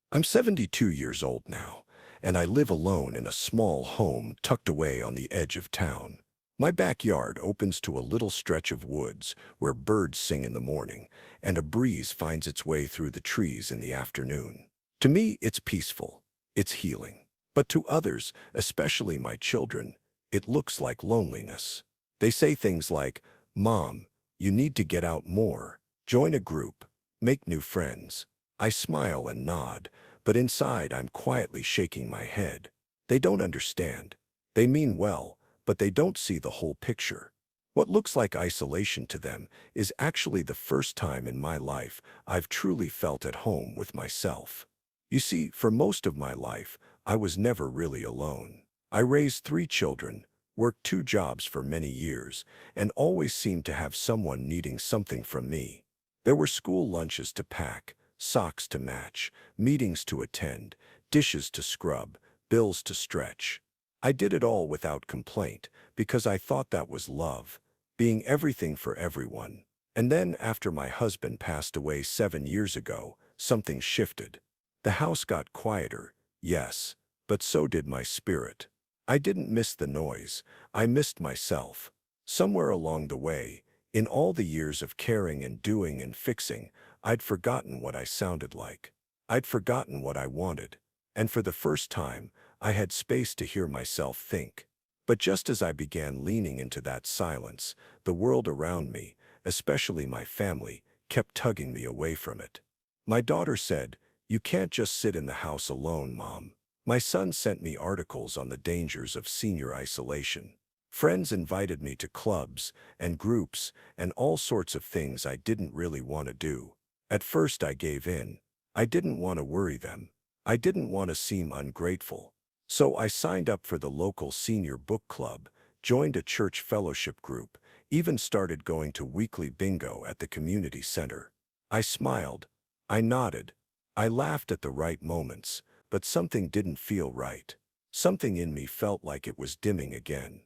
I'm 72 years old now, and I live alone in a small home tucked away on the edge of town. My backyard opens to a little stretch of woods where birds sing in the morning, and a breeze finds its way through the trees in the afternoon. To me, it's peaceful. It's healing. But to others, especially my children, it looks like loneliness. They say things like, "Mom, you need to get out more, join a group, make new friends." I smile and nod, but inside I'm quietly shaking my head. They don't understand. They mean well, but they don't see the whole picture. What looks like isolation to them is actually the first time in my life I've truly felt at home with myself. You see, for most of my life, I was never really alone. I raised 3 children, worked 2 jobs for many years, and always seemed to have someone needing something from me. There were school lunches to pack, socks to match, meetings to attend, dishes to scrub, bills to stretch. I did it all without complaint because I thought that was love, being everything for everyone. And then after my husband passed away 7 years ago, something shifted. The house got quieter, yes, but so did my spirit. I didn't miss the noise, I missed myself. Somewhere along the way, in all the years of caring and doing and fixing, I'd forgotten what I sounded like. I'd forgotten what I wanted. And for the first time, I had space to hear myself think. But just as I began leaning into that silence, the world around me, especially my family, kept tugging me away from it. My daughter said, "You can't just sit in the house alone, Mom." My son sent me articles on the dangers of senior isolation. Friends invited me to clubs and groups and all sorts of things I didn't really want to do. At first I gave in. I didn't want to worry them. I didn't want to seem ungrateful. So I signed up for the local senior book club, joined a church fellowship group, even started going to weekly bingo at the community center. I smiled. I nodded. I laughed at the right moments, but something didn't feel right. Something in me felt like it was dimming again.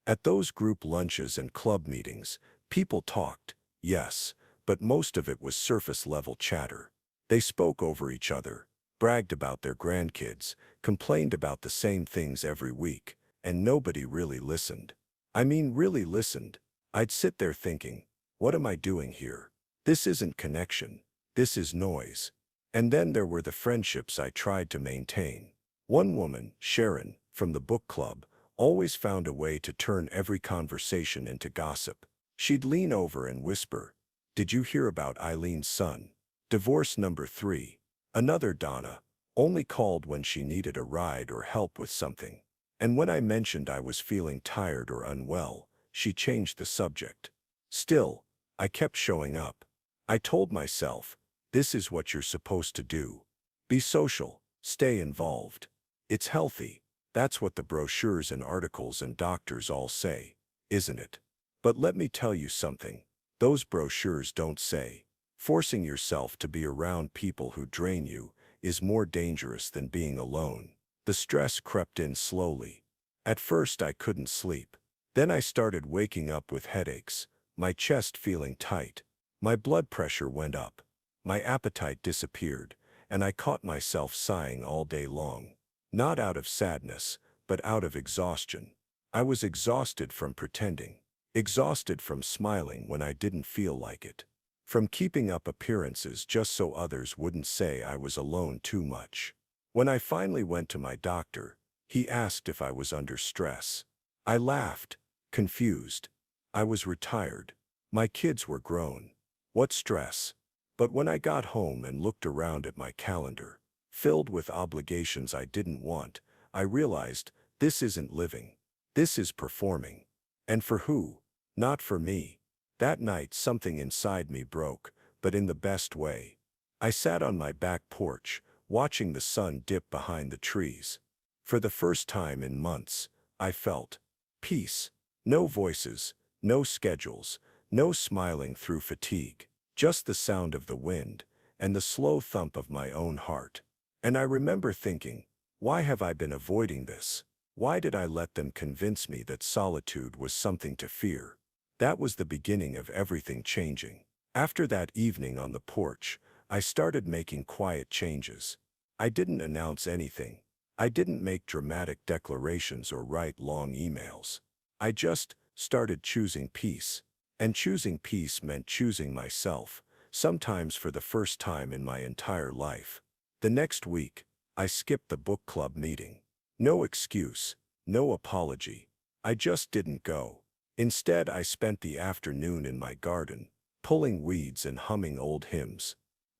At those group lunches and club meetings, people talked, yes, but most of it was surface-level chatter. They spoke over each other, bragged about their grandkids, complained about the same things every week, and nobody really listened. I mean, really listened. I'd sit there thinking, what am I doing here? This isn't connection. This is noise. And then there were the friendships I tried to maintain. One woman, Sharon, from the book club, always found a way to turn every conversation into gossip. She'd lean over and whisper, "Did you hear about Eileen's son? Divorce number 3. Another Donna, only called when she needed a ride or help with something." And when I mentioned I was feeling tired or unwell, she changed the subject. Still, I kept showing up. I told myself, this is what you're supposed to do. Be social, stay involved. It's healthy. That's what the brochures and articles and doctors all say, isn't it? But let me tell you something. Those brochures don't say. Forcing yourself to be around people who drain you is more dangerous than being alone. The stress crept in slowly. At first I couldn't sleep. Then I started waking up with headaches, my chest feeling tight. My blood pressure went up. My appetite disappeared, and I caught myself sighing all day long. Not out of sadness, but out of exhaustion. I was exhausted from pretending. Exhausted from smiling when I didn't feel like it. From keeping up appearances just so others wouldn't say I was alone too much. When I finally went to my doctor, he asked if I was under stress. I laughed, confused. I was retired. My kids were grown. What stress? But when I got home and looked around at my calendar, filled with obligations I didn't want, I realized this isn't living. This is performing. And for who? Not for me. That night something inside me broke, but in the best way. I sat on my back porch, watching the sun dip behind the trees. For the first time in months, I felt peace. No voices, no schedules, no smiling through fatigue. Just the sound of the wind and the slow thump of my own heart. And I remember thinking, why have I been avoiding this? Why did I let them convince me that solitude was something to fear? That was the beginning of everything changing. After that evening on the porch, I started making quiet changes. I didn't announce anything. I didn't make dramatic declarations or write long emails. I just started choosing peace. And choosing peace meant choosing myself, sometimes for the first time in my entire life. The next week, I skipped the book club meeting. No excuse, no apology. I just didn't go. Instead, I spent the afternoon in my garden, pulling weeds and humming old hymns.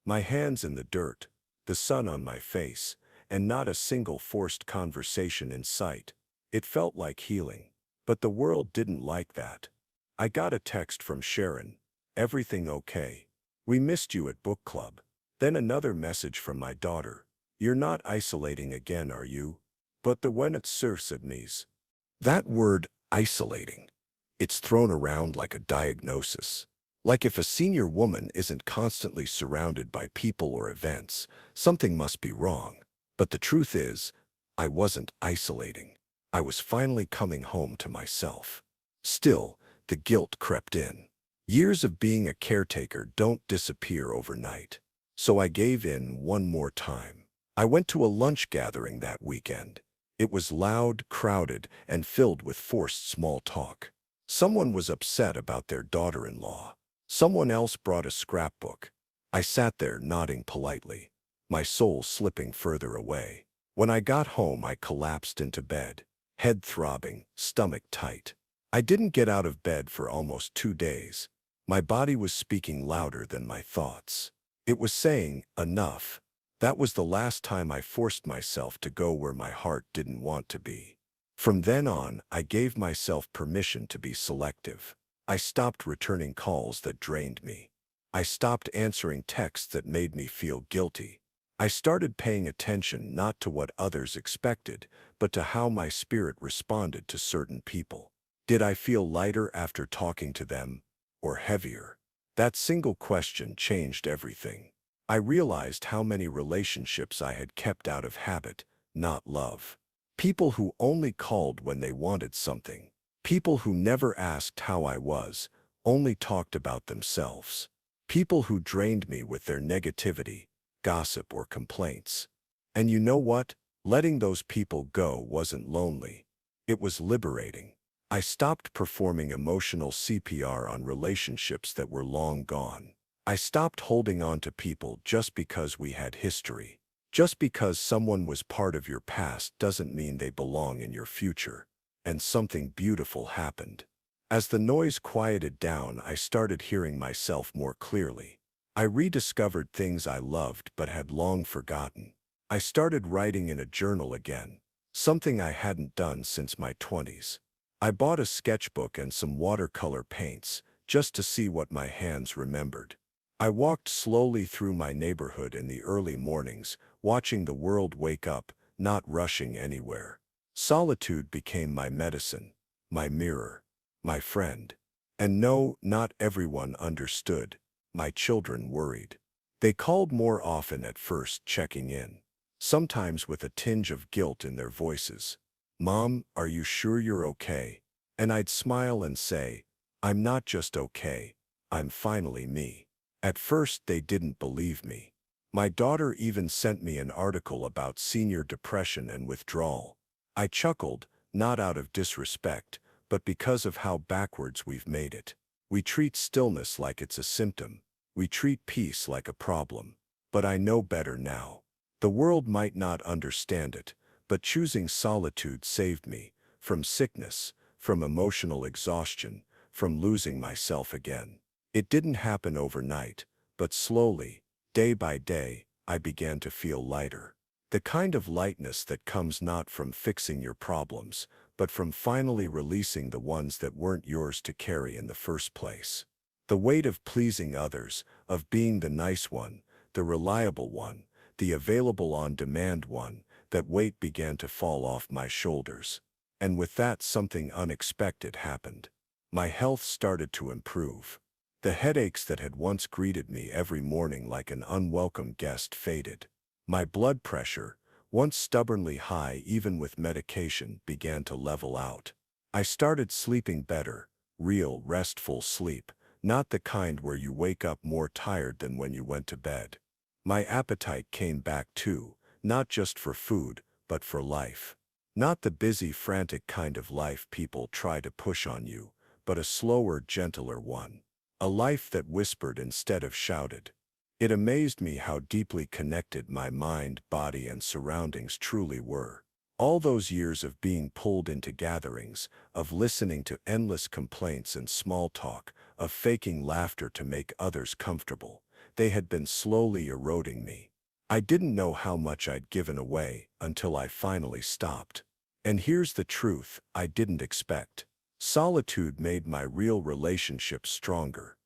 My hands in the dirt, the sun on my face, and not a single forced conversation in sight. It felt like healing. But the world didn't like that. I got a text from Sharon. Everything okay? We missed you at book club. Then another message from my daughter. You're not isolating again, are you? But the when it surfs at me's. That word, isolating. It's thrown around like a diagnosis. Like if a senior woman isn't constantly surrounded by people or events, something must be wrong. But the truth is, I wasn't isolating. I was finally coming home to myself. Still, the guilt crept in. Years of being a caretaker don't disappear overnight. So I gave in one more time. I went to a lunch gathering that weekend. It was loud, crowded, and filled with forced small talk. Someone was upset about their daughter-in-law. Someone else brought a scrapbook. I sat there nodding politely, my soul slipping further away. When I got home, I collapsed into bed, head throbbing, stomach tight. I didn't get out of bed for almost 2 days. My body was speaking louder than my thoughts. It was saying, enough. That was the last time I forced myself to go where my heart didn't want to be. From then on, I gave myself permission to be selective. I stopped returning calls that drained me. I stopped answering texts that made me feel guilty. I started paying attention not to what others expected, but to how my spirit responded to certain people. Did I feel lighter after talking to them, or heavier? That single question changed everything. I realized how many relationships I had kept out of habit, not love. People who only called when they wanted something. People who never asked how I was, only talked about themselves. People who drained me with their negativity, gossip, or complaints. And you know what? Letting those people go wasn't lonely. It was liberating. I stopped performing emotional CPR on relationships that were long gone. I stopped holding on to people just because we had history. Just because someone was part of your past doesn't mean they belong in your future. And something beautiful happened. As the noise quieted down, I started hearing myself more clearly. I rediscovered things I loved but had long forgotten. I started writing in a journal again, something I hadn't done since my 20s. I bought a sketchbook and some watercolor paints, just to see what my hands remembered. I walked slowly through my neighborhood in the early mornings, watching the world wake up, not rushing anywhere. Solitude became my medicine, my mirror, my friend. And no, not everyone understood. My children worried. They called more often at first, checking in, sometimes with a tinge of guilt in their voices. Mom, are you sure you're okay? And I'd smile and say, I'm not just okay, I'm finally me. At first, they didn't believe me. My daughter even sent me an article about senior depression and withdrawal. I chuckled, not out of disrespect, but because of how backwards we've made it. We treat stillness like it's a symptom. We treat peace like a problem. But I know better now. The world might not understand it, but choosing solitude saved me from sickness, from emotional exhaustion, from losing myself again. It didn't happen overnight, but slowly, day by day, I began to feel lighter. The kind of lightness that comes not from fixing your problems, but from finally releasing the ones that weren't yours to carry in the first place. The weight of pleasing others, of being the nice one, the reliable one, the available on-demand one, that weight began to fall off my shoulders. And with that, something unexpected happened. My health started to improve. The headaches that had once greeted me every morning like an unwelcome guest faded. My blood pressure, once stubbornly high even with medication, began to level out. I started sleeping better, real, restful sleep, not the kind where you wake up more tired than when you went to bed. My appetite came back too, not just for food, but for life. Not the busy, frantic kind of life people try to push on you, but a slower, gentler one. A life that whispered instead of shouted. It amazed me how deeply connected my mind, body, and surroundings truly were. All those years of being pulled into gatherings, of listening to endless complaints and small talk, of faking laughter to make others comfortable, they had been slowly eroding me. I didn't know how much I'd given away until I finally stopped. And here's the truth I didn't expect. Solitude made my real relationships stronger.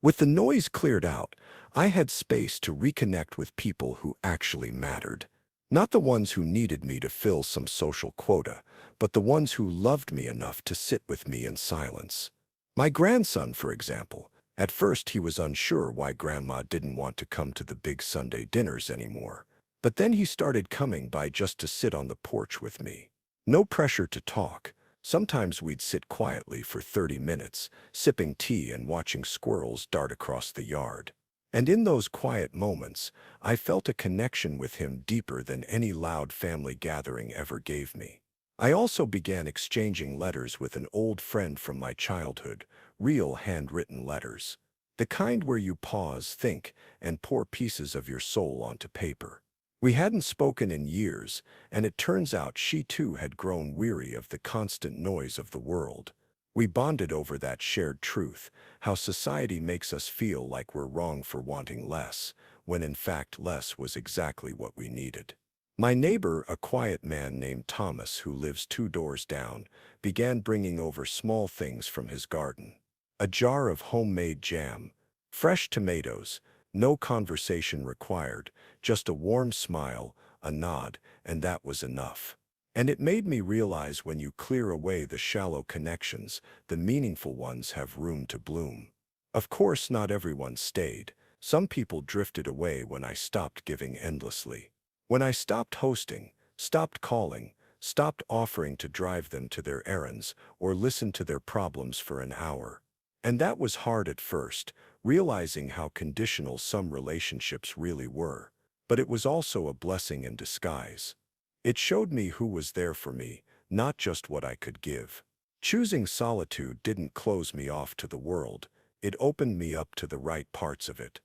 With the noise cleared out, I had space to reconnect with people who actually mattered. Not the ones who needed me to fill some social quota, but the ones who loved me enough to sit with me in silence. My grandson, for example. At first he was unsure why Grandma didn't want to come to the big Sunday dinners anymore. But then he started coming by just to sit on the porch with me. No pressure to talk. Sometimes we'd sit quietly for 30 minutes, sipping tea and watching squirrels dart across the yard. And in those quiet moments, I felt a connection with him deeper than any loud family gathering ever gave me. I also began exchanging letters with an old friend from my childhood, real handwritten letters. The kind where you pause, think, and pour pieces of your soul onto paper. We hadn't spoken in years, and it turns out she too had grown weary of the constant noise of the world. We bonded over that shared truth, how society makes us feel like we're wrong for wanting less, when in fact less was exactly what we needed. My neighbor, a quiet man named Thomas who lives 2 doors down, began bringing over small things from his garden. A jar of homemade jam, fresh tomatoes, no conversation required, just a warm smile, a nod, and that was enough. And it made me realize when you clear away the shallow connections, the meaningful ones have room to bloom. Of course, not everyone stayed. Some people drifted away when I stopped giving endlessly. When I stopped hosting, stopped calling, stopped offering to drive them to their errands or listen to their problems for an hour. And that was hard at first, realizing how conditional some relationships really were. But it was also a blessing in disguise. It showed me who was there for me, not just what I could give. Choosing solitude didn't close me off to the world. It opened me up to the right parts of it.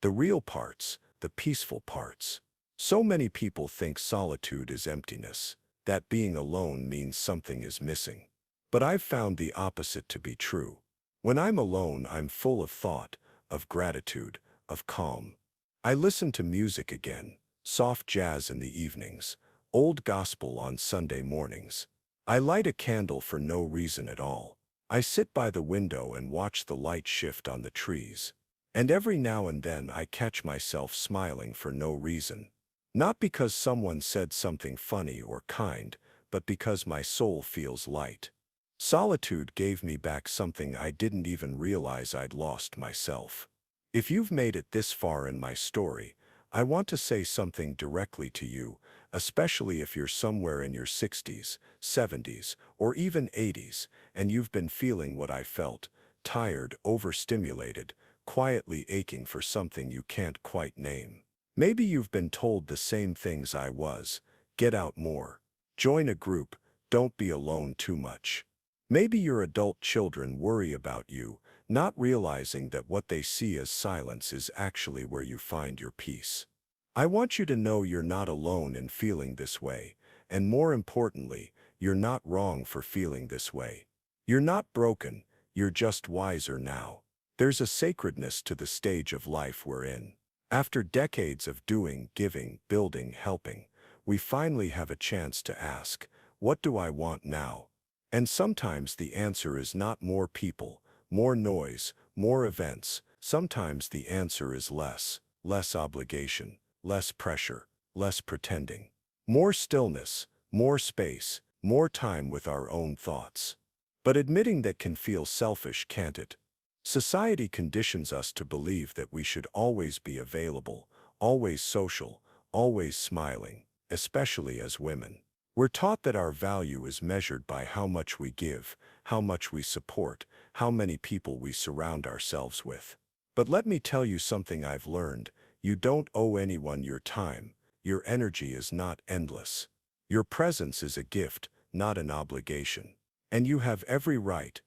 The real parts, the peaceful parts. So many people think solitude is emptiness, that being alone means something is missing. But I've found the opposite to be true. When I'm alone, I'm full of thought, of gratitude, of calm. I listen to music again, soft jazz in the evenings, old gospel on Sunday mornings. I light a candle for no reason at all. I sit by the window and watch the light shift on the trees. And every now and then I catch myself smiling for no reason. Not because someone said something funny or kind, but because my soul feels light. Solitude gave me back something I didn't even realize I'd lost myself. If you've made it this far in my story, I want to say something directly to you, especially if you're somewhere in your 60s, 70s, or even 80s, and you've been feeling what I felt, tired, overstimulated, quietly aching for something you can't quite name. Maybe you've been told the same things I was. Get out more. Join a group. Don't be alone too much. Maybe your adult children worry about you, not realizing that what they see as silence is actually where you find your peace. I want you to know you're not alone in feeling this way, and more importantly, you're not wrong for feeling this way. You're not broken, you're just wiser now. There's a sacredness to the stage of life we're in. After decades of doing, giving, building, helping, we finally have a chance to ask, what do I want now? And sometimes the answer is not more people, more noise, more events. Sometimes the answer is less obligation, less pressure, less pretending. More stillness, more space, more time with our own thoughts. But admitting that can feel selfish, can't it? Society conditions us to believe that we should always be available, always social, always smiling, especially as women. We're taught that our value is measured by how much we give, how much we support, how many people we surround ourselves with. But let me tell you something I've learned. You don't owe anyone your time. Your energy is not endless. Your presence is a gift, not an obligation. And you have every right,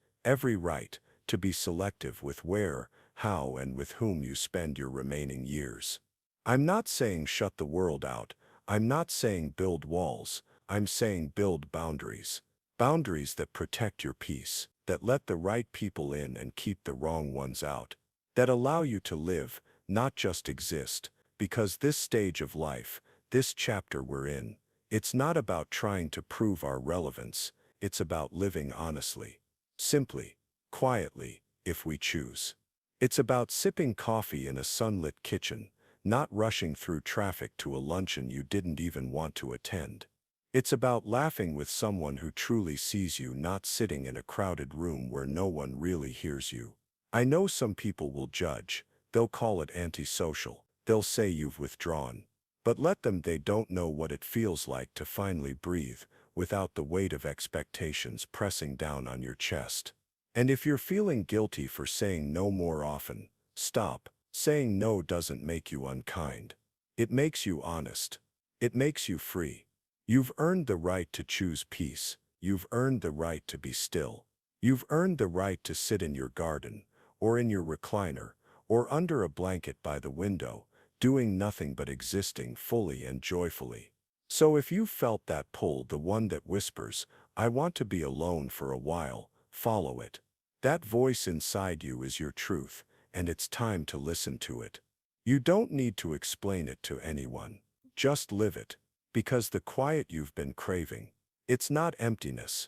to be selective with where, how, and with whom you spend your remaining years. I'm not saying shut the world out. I'm not saying build walls. I'm saying build boundaries. Boundaries that protect your peace, that let the right people in and keep the wrong ones out, that allow you to live, not just exist, because this stage of life, this chapter we're in, it's not about trying to prove our relevance, it's about living honestly, simply, quietly, if we choose. It's about sipping coffee in a sunlit kitchen, not rushing through traffic to a luncheon you didn't even want to attend. It's about laughing with someone who truly sees you, not sitting in a crowded room where no one really hears you. I know some people will judge. They'll call it antisocial. They'll say you've withdrawn. But let them, they don't know what it feels like to finally breathe without the weight of expectations pressing down on your chest. And if you're feeling guilty for saying no more often, stop. Saying no doesn't make you unkind. It makes you honest. It makes you free. You've earned the right to choose peace. You've earned the right to be still. You've earned the right to sit in your garden, or in your recliner, or under a blanket by the window, doing nothing but existing fully and joyfully. So if you felt that pull, the one that whispers, I want to be alone for a while, follow it. That voice inside you is your truth, and it's time to listen to it. You don't need to explain it to anyone. Just live it. Because the quiet you've been craving, it's not emptiness.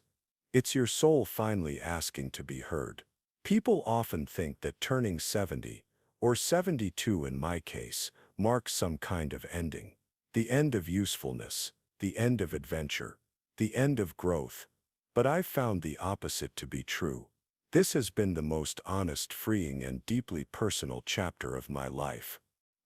It's your soul finally asking to be heard. People often think that turning 70, or 72 in my case, marks some kind of ending. The end of usefulness, the end of adventure, the end of growth. But I've found the opposite to be true. This has been the most honest, freeing, and deeply personal chapter of my life.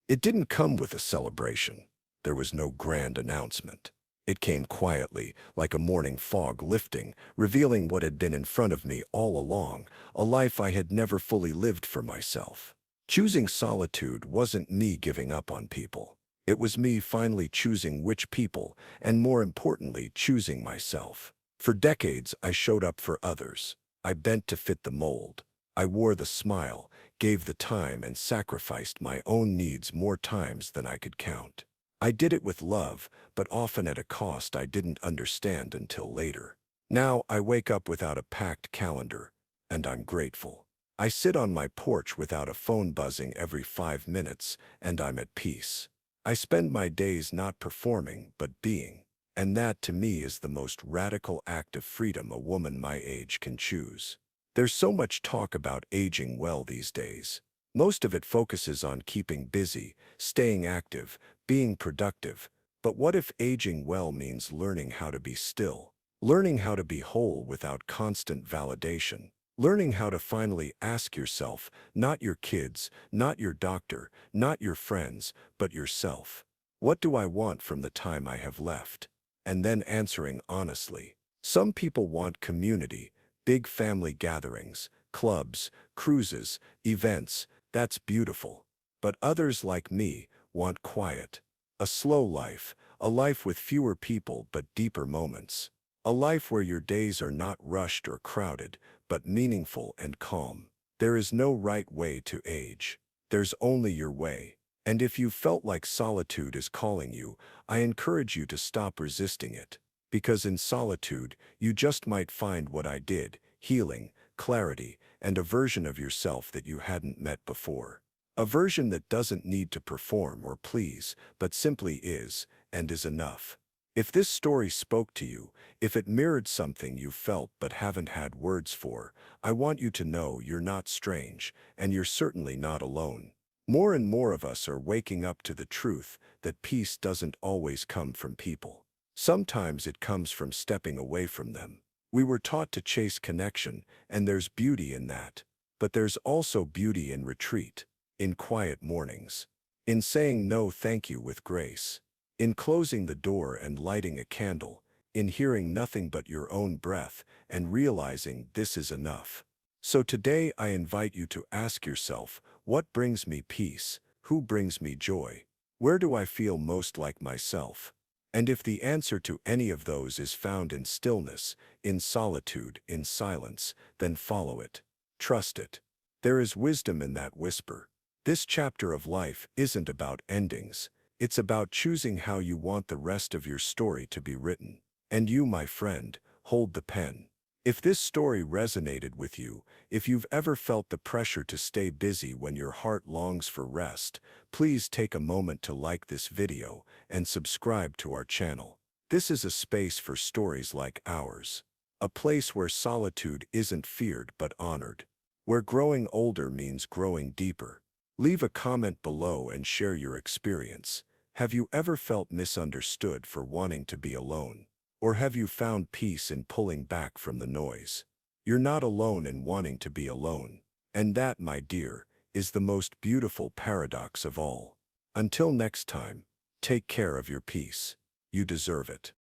It didn't come with a celebration. There was no grand announcement. It came quietly, like a morning fog lifting, revealing what had been in front of me all along, a life I had never fully lived for myself. Choosing solitude wasn't me giving up on people. It was me finally choosing which people, and more importantly, choosing myself. For decades, I showed up for others. I bent to fit the mold. I wore the smile, gave the time, and sacrificed my own needs more times than I could count. I did it with love, but often at a cost I didn't understand until later. Now I wake up without a packed calendar, and I'm grateful. I sit on my porch without a phone buzzing every 5 minutes, and I'm at peace. I spend my days not performing, but being. And that, to me, is the most radical act of freedom a woman my age can choose. There's so much talk about aging well these days. Most of it focuses on keeping busy, staying active, being productive. But what if aging well means learning how to be still? Learning how to be whole without constant validation? Learning how to finally ask yourself, not your kids, not your doctor, not your friends, but yourself, what do I want from the time I have left? And then answering honestly. Some people want community, big family gatherings, clubs, cruises, events. That's beautiful. But others, like me, want quiet. A slow life, a life with fewer people but deeper moments. A life where your days are not rushed or crowded, but meaningful and calm. There is no right way to age. There's only your way. And if you felt like solitude is calling you, I encourage you to stop resisting it. Because in solitude, you just might find what I did, healing, clarity, and a version of yourself that you hadn't met before. A version that doesn't need to perform or please, but simply is, and is enough. If this story spoke to you, if it mirrored something you felt but haven't had words for, I want you to know you're not strange, and you're certainly not alone. More and more of us are waking up to the truth that peace doesn't always come from people. Sometimes it comes from stepping away from them. We were taught to chase connection, and there's beauty in that. But there's also beauty in retreat, in quiet mornings, in saying no thank you with grace, in closing the door and lighting a candle, in hearing nothing but your own breath and realizing this is enough. So today I invite you to ask yourself, what brings me peace? Who brings me joy? Where do I feel most like myself? And if the answer to any of those is found in stillness, in solitude, in silence, then follow it. Trust it. There is wisdom in that whisper. This chapter of life isn't about endings. It's about choosing how you want the rest of your story to be written. And you, my friend, hold the pen. If this story resonated with you, if you've ever felt the pressure to stay busy when your heart longs for rest, please take a moment to like this video and subscribe to our channel. This is a space for stories like ours. A place where solitude isn't feared but honored. Where growing older means growing deeper. Leave a comment below and share your experience. Have you ever felt misunderstood for wanting to be alone? Or have you found peace in pulling back from the noise? You're not alone in wanting to be alone. And that, my dear, is the most beautiful paradox of all. Until next time, take care of your peace. You deserve it.